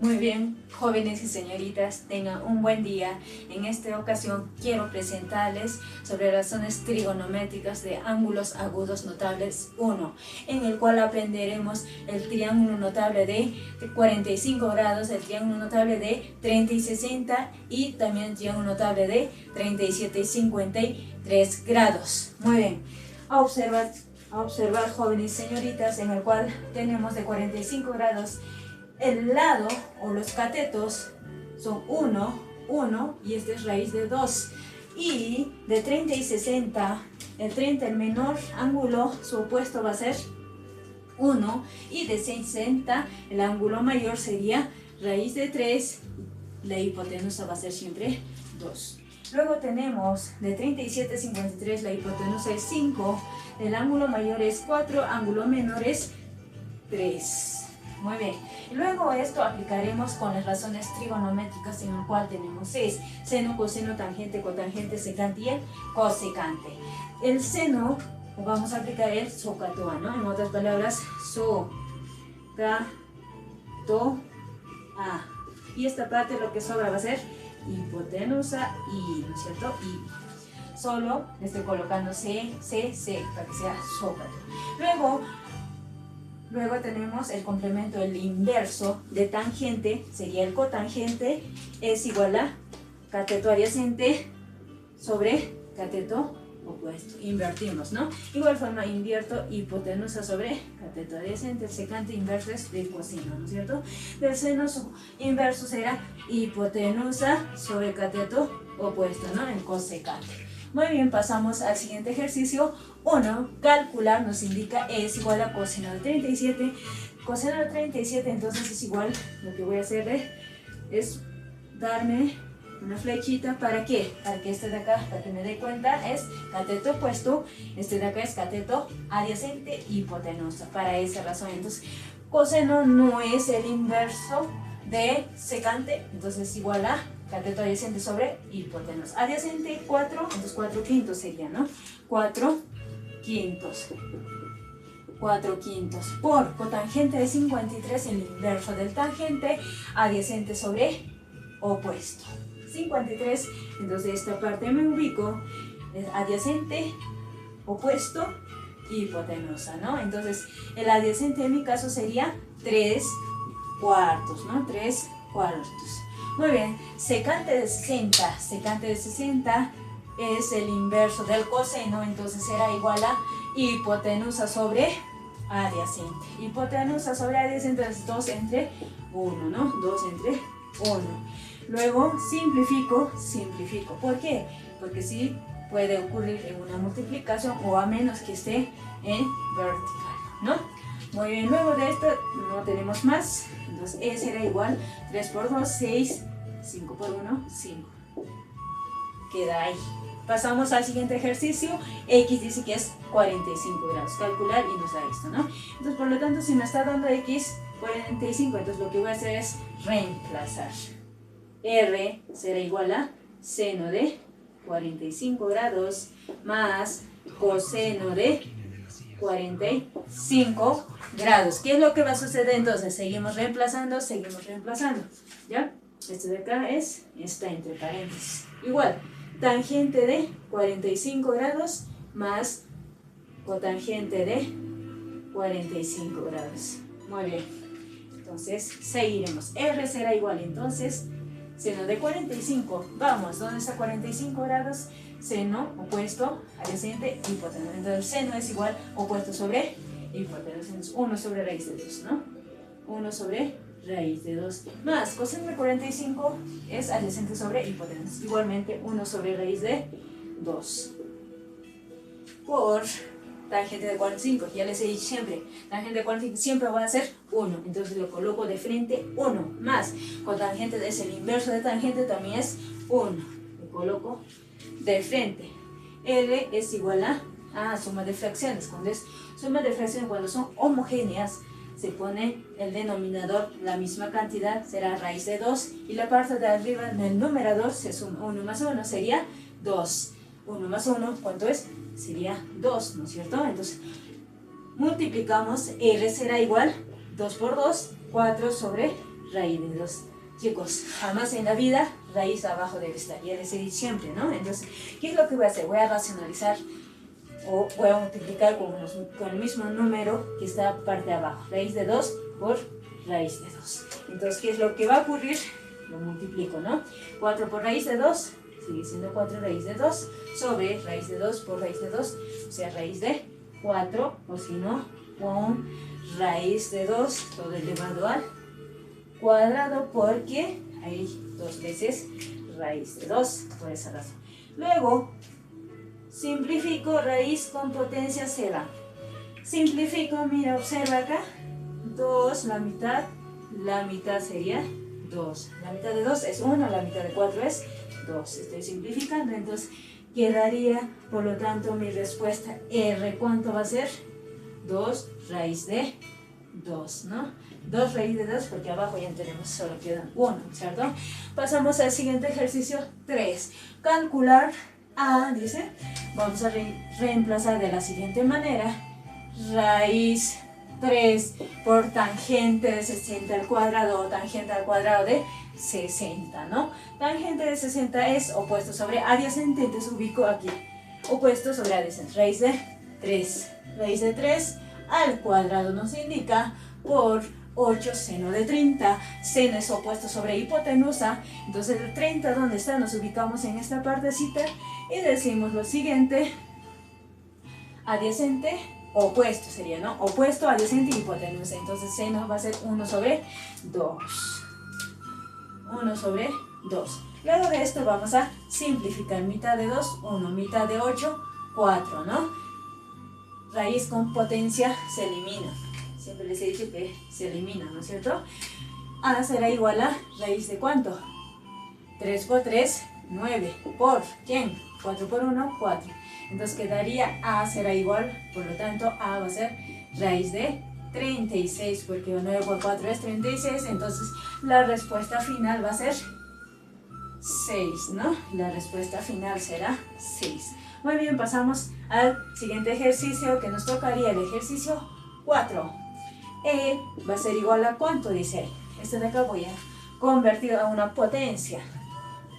Muy bien, jóvenes y señoritas, tengan un buen día. En esta ocasión quiero presentarles sobre razones trigonométricas de ángulos agudos notables 1, en el cual aprenderemos el triángulo notable de 45 grados, el triángulo notable de 30 y 60 y también el triángulo notable de 37 y 53 grados. Muy bien, a observar jóvenes y señoritas, en el cual tenemos de 45 grados el lado o los catetos son 1, 1 y este es raíz de 2. Y de 30 y 60, el 30, el menor ángulo, su opuesto va a ser 1. Y de 60, el ángulo mayor sería raíz de 3. La hipotenusa va a ser siempre 2. Luego tenemos de 37 a 53, la hipotenusa es 5. El ángulo mayor es 4, ángulo menor es 3. Muy bien. Luego esto aplicaremos con las razones trigonométricas, en el cual tenemos 6. Seno, coseno, tangente, cotangente, secante y el cosecante. El seno, vamos a aplicar el SOHCAHTOA, ¿no? En otras palabras, SOHCAHTOA. Y esta parte lo que sobra va a ser hipotenusa y, ¿no es cierto? Y solo le estoy colocando C, para que sea SOHCAHTOA. Luego tenemos el complemento, el inverso de tangente, sería el cotangente, es igual a cateto adyacente sobre cateto opuesto. Invertimos, ¿no? Igual forma invierto hipotenusa sobre cateto adyacente, el secante inverso es del coseno, ¿no es cierto? Del seno su inverso será hipotenusa sobre cateto opuesto, ¿no? El cosecante. Muy bien, pasamos al siguiente ejercicio. 1. Calcular nos indica es igual a coseno de 37. Coseno de 37, entonces es igual, lo que voy a hacer es darme una flechita. ¿Para qué? Para que este de acá, para que me dé cuenta, es cateto opuesto. Este de acá es cateto adyacente hipotenusa. Para esa razón, entonces, coseno no es el inverso de secante, entonces es igual a cateto adyacente sobre hipotenusa. Adyacente 4, entonces 4 quintos sería, ¿no? 4 quintos. 4 quintos por cotangente de 53, el inverso del tangente, adyacente sobre opuesto. 53, entonces esta parte me ubico, es adyacente, opuesto, hipotenusa, ¿no? Entonces el adyacente en mi caso sería 3 cuartos, ¿no? 3 cuartos. Muy bien, secante de 60. Secante de 60 es el inverso del coseno, entonces será igual a hipotenusa sobre adyacente. Hipotenusa sobre adyacente es 2 entre 1, ¿no? 2 entre 1. Luego simplifico. ¿Por qué? Porque sí puede ocurrir en una multiplicación o a menos que esté en vertical, ¿no? Muy bien, luego de esto no tenemos más. Entonces E será igual 3 por 2, 6, 5 por 1, 5. Queda ahí. Pasamos al siguiente ejercicio. X dice que es 45 grados. Calcular y nos da esto, ¿no? Entonces, por lo tanto, si me está dando X 45, entonces lo que voy a hacer es reemplazar. R será igual a seno de 45 grados más coseno de 45 grados. ¿Qué es lo que va a suceder entonces? Seguimos reemplazando, ¿ya? Este de acá está entre paréntesis. Igual, tangente de 45 grados más cotangente de 45 grados. Muy bien. Entonces, seguiremos. R será igual, entonces, seno de 45. Vamos, ¿dónde está 45 grados? Seno opuesto, adyacente, hipotenusa. Entonces el seno es igual opuesto sobre hipotenusa. Entonces 1 sobre raíz de 2, ¿no? 1 sobre raíz de 2 más coseno de 45 es adyacente sobre hipotenusa. Igualmente 1 sobre raíz de 2 por tangente de 45. Ya les he dicho siempre, tangente de 45 siempre va a ser 1. Entonces lo coloco de frente, 1 más cotangente es el inverso de tangente, también es 1. Lo coloco de frente. L es igual a suma de fracciones. Cuando es suma de fracciones, cuando son homogéneas, se pone el denominador, la misma cantidad, será raíz de 2. Y la parte de arriba del numerador se suma 1 más 1, sería 2. 1 más 1, ¿cuánto es? Sería 2, ¿no es cierto? Entonces, multiplicamos, R será igual 2 por 2, 4 sobre raíz de 2. Chicos, jamás en la vida raíz abajo debe estar, ya les he dicho siempre, ¿no? Entonces, ¿qué es lo que voy a hacer? Voy a racionalizar o voy a multiplicar con el mismo número que está parte de abajo. Raíz de 2 por raíz de 2. Entonces, ¿qué es lo que va a ocurrir? Lo multiplico, ¿no? 4 por raíz de 2, sigue siendo 4 raíz de 2, sobre raíz de 2 por raíz de 2, o sea, raíz de 4, o si no, con raíz de 2, todo elevado al cuadrado, porque hay 2 veces raíz de 2, por esa razón. Luego, simplifico raíz con potencia cero. Simplifico, mira, observa acá, 2, la mitad sería 2. La mitad de 2 es 1, la mitad de 4 es 2. Estoy simplificando, entonces quedaría, por lo tanto, mi respuesta R, ¿cuánto va a ser? 2 raíz de 2, ¿no? 2 raíz de 2, porque abajo ya tenemos, solo quedan 1, ¿cierto? Pasamos al siguiente ejercicio, 3. Calcular A, dice, vamos a reemplazar de la siguiente manera, raíz 3 por tangente de 60 al cuadrado o tangente al cuadrado de 60, ¿no? Tangente de 60 es opuesto sobre adyacente, entonces ubico aquí, opuesto sobre adyacente, raíz de 3. Raíz de 3 al cuadrado nos indica por 8 seno de 30, seno es opuesto sobre hipotenusa, entonces el 30, ¿dónde está? Nos ubicamos en esta partecita y decimos lo siguiente, adyacente, opuesto sería, ¿no? Opuesto, adyacente y hipotenusa, entonces seno va a ser 1 sobre 2. 1 sobre 2. Luego de esto vamos a simplificar, mitad de 2, 1, mitad de 8, 4, ¿no? Raíz con potencia se elimina. Siempre les he dicho que se elimina, ¿no es cierto? A será igual a raíz de ¿cuánto? 3 por 3, 9. ¿Por quién? 4 por 1, 4. Entonces quedaría A será igual, por lo tanto A va a ser raíz de 36, porque 9 por 4 es 36, entonces la respuesta final va a ser 6, ¿no? La respuesta final será 6. Muy bien, pasamos al siguiente ejercicio que nos tocaría, el ejercicio 4. E va a ser igual a ¿cuánto? Dice, este de acá voy a convertir a una potencia.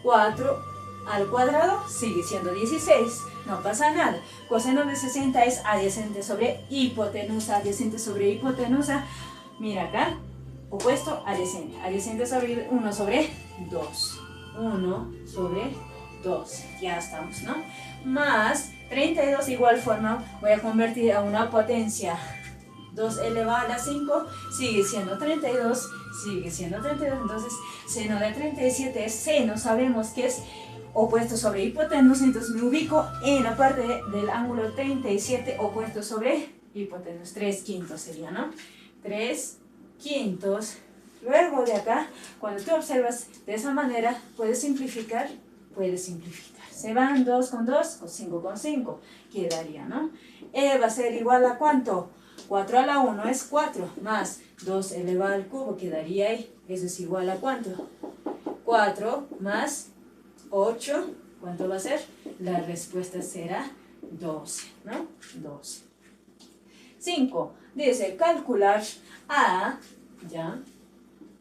4 al cuadrado sigue siendo 16, no pasa nada. Coseno de 60 es adyacente sobre hipotenusa, adyacente sobre hipotenusa. Mira acá, opuesto, adyacente. Adyacente sobre 1 sobre 2. 1 sobre 2, ya estamos, ¿no? Más 32, igual forma, voy a convertir a una potencia. 2 elevado a la 5 sigue siendo 32, sigue siendo 32, entonces seno de 37 es seno, sabemos que es opuesto sobre hipotenusa, entonces me ubico en la parte del ángulo 37 opuesto sobre hipotenusa, 3/5 sería, ¿no? 3/5. Luego de acá, cuando tú observas de esa manera, puedes simplificar. Se van 2 con 2, 5 con 5, quedaría, ¿no? E va a ser igual a ¿cuánto? 4 a la 1 es 4, más 2 elevado al cubo, quedaría ahí. Eso es igual a ¿cuánto? 4 más 8, ¿cuánto va a ser? La respuesta será 12, ¿no? 12. 5, dice calcular A, ¿ya?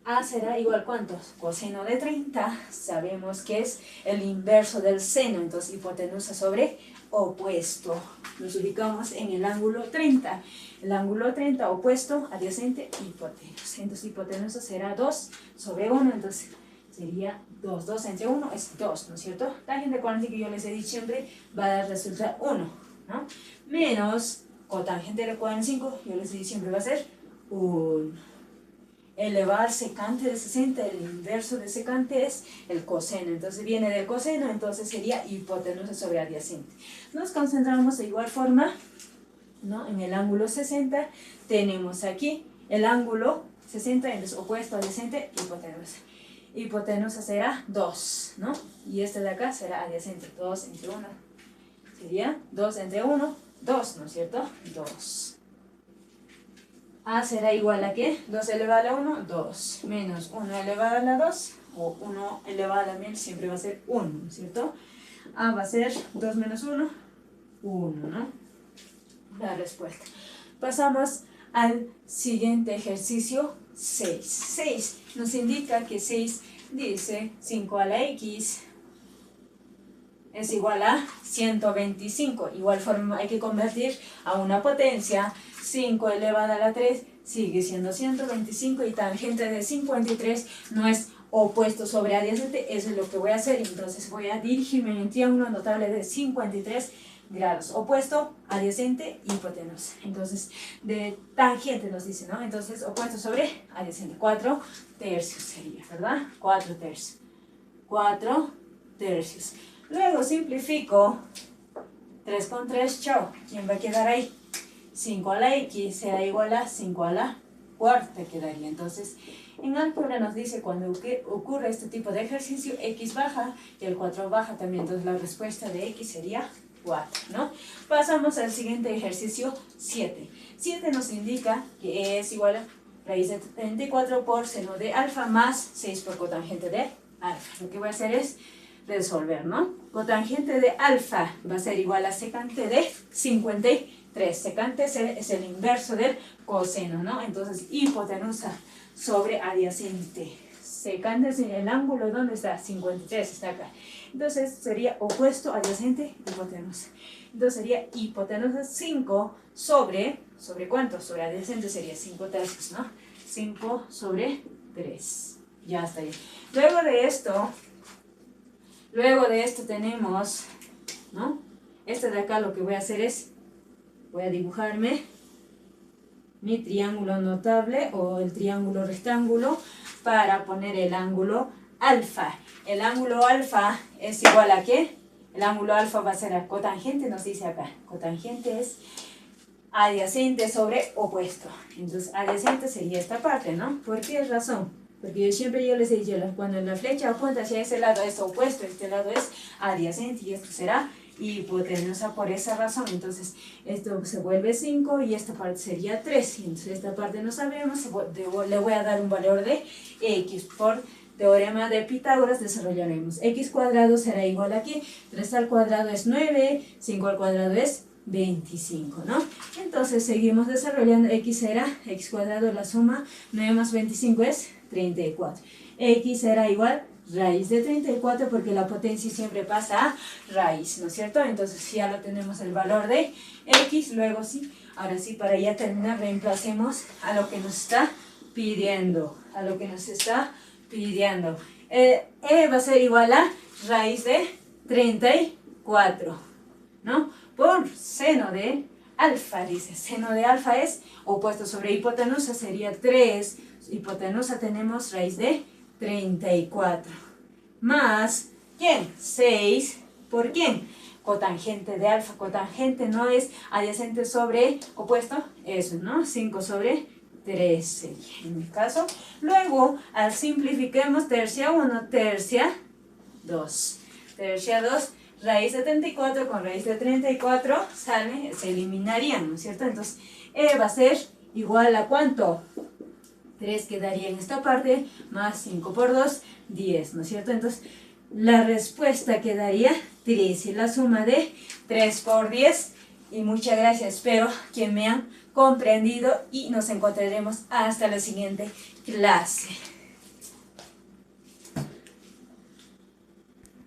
A será igual, ¿cuántos? Coseno de 30, sabemos que es el inverso del seno, entonces hipotenusa sobre opuesto. Nos ubicamos en el ángulo 30. El ángulo 30 opuesto, adyacente, hipotenusa. Entonces hipotenusa será 2 sobre 1, entonces sería 2. 2 entre 1 es 2, ¿no es cierto? Tangente cuántica que yo les he dicho siempre va a dar resultar 1, ¿no? Menos cotangente de 45, yo les he dicho siempre va a ser 1. Elevar secante de 60, el inverso de secante es el coseno, entonces viene del coseno, entonces sería hipotenusa sobre adyacente. Nos concentramos de igual forma, ¿no? En el ángulo 60 tenemos aquí el ángulo 60, entonces opuesto adyacente, hipotenusa. Hipotenusa será 2, ¿no? Y este de acá será adyacente, 2 entre 1, sería 2 entre 1, 2, ¿no es cierto? 2. A será igual a ¿qué? 2 elevado a la 1, 2, menos 1 elevado a la 2, o 1 elevado a la 1000 siempre va a ser 1, ¿no es cierto? A va a ser 2 menos 1, 1, ¿no? La respuesta. Pasamos al siguiente ejercicio 6. 6 nos indica que 6 dice 5 a la x es igual a 125. Igual forma hay que convertir a una potencia. 5 elevado a la 3 sigue siendo 125 y tangente de 53 no es opuesto sobre adyacente. Eso es lo que voy a hacer. Entonces voy a dirigirme en un triángulo notable de 53 grados. Opuesto, adyacente, hipotenusa. Entonces, de tangente nos dice, ¿no? Entonces, opuesto sobre adyacente. 4 tercios sería, ¿verdad? 4 tercios. 4 tercios. Luego simplifico. 3 con 3, chao. ¿Quién va a quedar ahí? 5 a la x será igual a 5 a la cuarta quedaría. Entonces, en álgebra nos dice cuando ocurre este tipo de ejercicio, x baja y el 4 baja también. Entonces, la respuesta de x sería 4, ¿no? Pasamos al siguiente ejercicio, 7. 7 nos indica que es igual a raíz de 34 por seno de alfa más 6 por cotangente de alfa. Lo que voy a hacer es resolver, ¿no? Cotangente de alfa va a ser igual a secante de 53. Secante es el inverso del coseno, ¿no? Entonces, hipotenusa sobre adyacente. Secante es el ángulo, ¿dónde está? 53, está acá. Entonces, sería opuesto, adyacente, hipotenusa. Entonces, sería hipotenusa 5 ¿sobre cuánto? Sobre adyacente sería 5 tercios, ¿no? 5 sobre 3. Ya está ahí. Luego de esto tenemos, ¿no? Este de acá lo que voy a hacer es, voy a dibujarme mi triángulo notable o el triángulo rectángulo para poner el ángulo alfa. El ángulo alfa es igual a ¿qué? El ángulo alfa va a ser a cotangente, nos dice acá. Cotangente es adyacente sobre opuesto. Entonces, adyacente sería esta parte, ¿no? ¿Por qué razón? Porque yo les he dicho, cuando la flecha apunta hacia ese lado es opuesto, este lado es adyacente y esto será hipotenusa por esa razón. Entonces, esto se vuelve 5 y esta parte sería 3. Y entonces, esta parte no sabemos, le voy a dar un valor de x. Por teorema de Pitágoras desarrollaremos. X cuadrado será igual a ¿qué? 3 al cuadrado es 9, 5 al cuadrado es 25, ¿no? Entonces, seguimos desarrollando. X será, x cuadrado, la suma, 9 más 25 es 34. X será igual raíz de 34 porque la potencia siempre pasa a raíz, ¿no es cierto? Entonces ya lo tenemos el valor de X, luego sí, ahora sí para ya terminar reemplacemos a lo que nos está pidiendo, E va a ser igual a raíz de 34, ¿no? Por seno de alfa, dice, seno de alfa es opuesto sobre hipotenusa, sería 3, hipotenusa tenemos raíz de 34, más, ¿quién? 6, ¿por quién? Cotangente de alfa, cotangente no es adyacente sobre opuesto, eso, ¿no? 5 sobre 3 sería en mi caso. Luego, al simplifiquemos tercia 1, tercia 2. Tercia 2, raíz de 34 con raíz de 34, sale, se eliminarían, ¿no es cierto? Entonces, E va a ser igual a ¿cuánto? 3 quedaría en esta parte, más 5 por 2, 10, ¿no es cierto? Entonces, la respuesta quedaría 3, y la suma de 3 por 10, y muchas gracias, espero que me han comprendido y nos encontraremos hasta la siguiente clase.